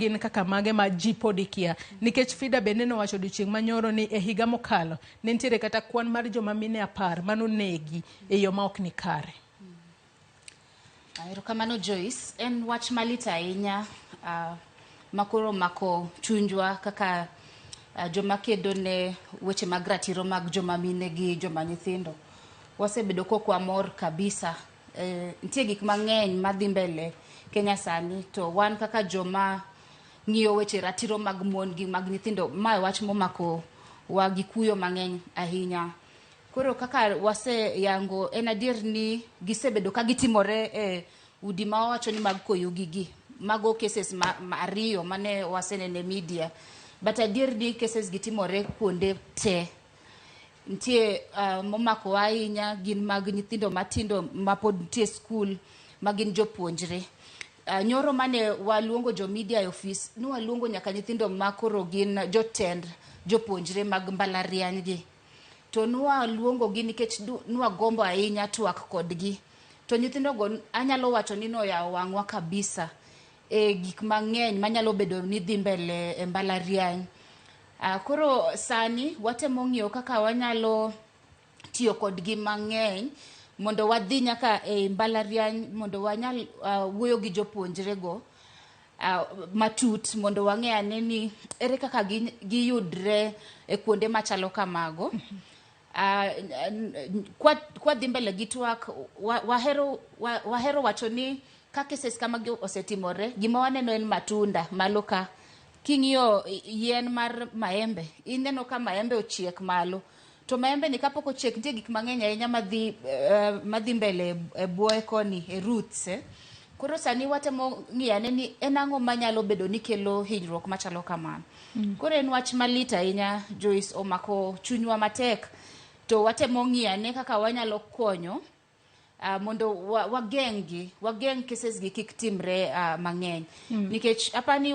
gin kaka mage ma ji pod ikia nikech Fida bende nowacho odiochieng' manyoro ni e higa mokalo ne nitiere kata kwan mar joma mine 10 manonegi e yo ma ok ni kare. Erokamano Joyce, en wach malit ahinya makoro mako chunjwa kaka joma kedo ne weche mag ratiro mag joma mine gi joma nyithindo. Wasebedo kokwamor kabisa. Nitie gik mang'eny madhi mbele Kenya sani, to wan kaka joma ng'iyo weche ratiro mag mon gi mag nyithindo, ma wach momako wa gi kuyo mang'eny ahinya. Koro kaka wase yango, en adier ni gisebedo ka gitimore e udi ma wacho ni mag koyo gigi. Mago cases ariyo mane wasenene media. But adier ni cases gitimore kuonde te. Ntie momako ahinya gin mag nyithindo matindo mapod ntie school magin jopuonjre. Nyoro mane waluongo jo media e office, waluongo nyaka nyithindo makoro gin jotend jopuonjre mag mbalariany gi. To waluongo gi nikech gombo ahinya twak kodgi. To nyithindo go anyalo wacho ni noyawo wang'wa kabisa e gik mang'eny manyalo bedo ni dhi mbele e mbalariany. Koro sani watemo ng'iyo kaka wanyalo tiyo kodgi mang'eny mondo wadhi nyaka e mbalariany mondo wanyal wuoyo gi jopuonjre go matut mondo wang'e ane ni ere kaka giyudre e kuonde machalo kamago. Kwa dhi mbele gi twak, wahero wacho ni ka cases kamagi osetimore, gima waneno en matunda malo ka. King'iyo yien mar maembe, ineno ka maembe ochiek malo. To maembe ni kapok ochiek, nitie gik mang'eny ahinya madhi mbele e buoye koni, e roots. Koro sani watemo ng'iyo ane ni en ang'o manyalo bedo ni kelo hinyruok machalo kamano. Koro en wach malit ahinya, Joyce, omako chunywa matek. To watemo ng'iyo ane kaka wanyalo konyo mondo wageng' cases gi kik timre mang'eny. Nikech apani